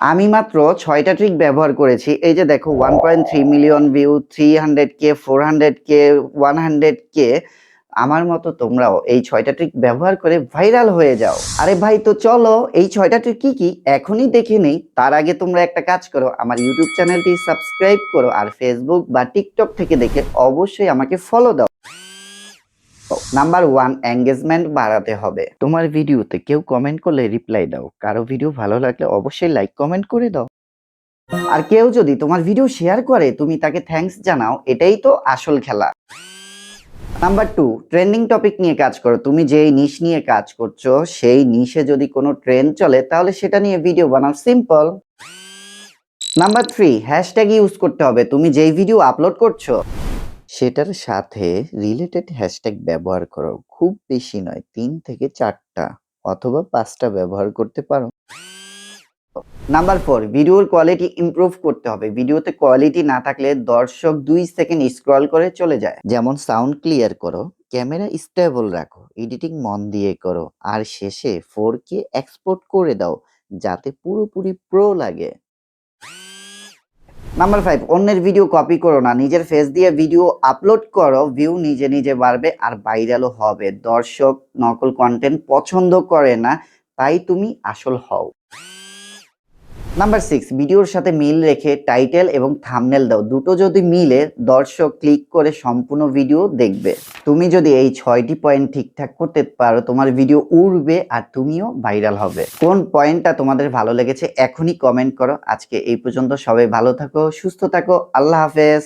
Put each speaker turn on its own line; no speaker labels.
আমি মাত্র ৬টা ট্রিক ব্যবহার করেছি। এই যে দেখো 1.3 million view, 300K, 400K, 100K। আমার মতো তোমরাও এই ৬টা ট্রিক ব্যবহার করে ভাইরাল হয়ে যাও। আরে ভাই তো চলো এই ৬টা ট্রিক কি এখনই দেখে নেই। তার আগে তোমরা একটা কাজ করো, আমার ইউটিউব চ্যানেলটি সাবস্ক্রাইব করো আর ফেসবুক বা টিকটক থেকে দেখে অবশ্যই আমাকে ফলো দাও। নাম্বার 1, এঙ্গেজমেন্ট বাড়াতে হবে। তোমার ভিডিওতে কেউ কমেন্ট করলে রিপ্লাই দাও। কারো ভিডিও ভালো লাগলে অবশ্যই লাইক কমেন্ট করে দাও। আর কেউ যদি তোমার ভিডিও শেয়ার করে তুমি তাকে থ্যাঙ্কস জানাও, এটাই তো আসল খেলা। নাম্বার 2, ট্রেন্ডিং টপিক নিয়ে কাজ করো। তুমি যেই নিশ নিয়ে কাজ করছো সেই নিশে যদি কোনো ট্রেন্ড চলে তাহলে সেটা নিয়ে ভিডিও বানাও, সিম্পল। নাম্বার 3, হ্যাশট্যাগ ইউজ করতে হবে। তুমি যেই ভিডিও আপলোড করছো সেটার সাথে রিলেটেড হ্যাশট্যাগ ব্যবহার করো। খুব বেশি নয়, 3 থেকে 4টা অথবা 5টা ব্যবহার করতে পারো। নাম্বার 4, ভিডিওর কোয়ালিটি ইমপ্রুভ করতে হবে। ভিডিওতে কোয়ালিটি না থাকলে দর্শক 2 সেকেন্ড স্ক্রল করে চলে যায়। যেমন সাউন্ড ক্লিয়ার করো, ক্যামেরা স্টেবল রাখো, এডিটিং মন দিয়ে করো, আর শেষে 4K এক্সপোর্ট করে দাও যাতে পুরোপুরি প্রো লাগে। নাম্বার 5, অন্যের ভিডিও কপি করো না, নিজের ফেস দিয়ে ভিডিও আপলোড করো। ভিউ নিজে নিজে বাড়বে আর ভাইরালও হবে। দর্শক নকল কন্টেন্ট পছন্দ করে না, তাই তুমি আসল হও। নাম্বার 6, ভিডিওর সাথে মিল রেখে টাইটেল এবং থাম্বনেল দাও। দুটো যদি মিলে দর্শক ক্লিক করে সম্পূর্ণ ভিডিও দেখবে। তুমি যদি এই 6টি পয়েন্ট ঠিকঠাক করতে পারো তোমার ভিডিও উড়বে আর তুমিও ভাইরাল হবে। কোন পয়েন্টটা তোমাদের ভালো লেগেছে এখনই কমেন্ট করো। আজকে এই পর্যন্ত, সবাই ভালো থাকো, সুস্থ থাকো, আল্লাহ হাফেজ।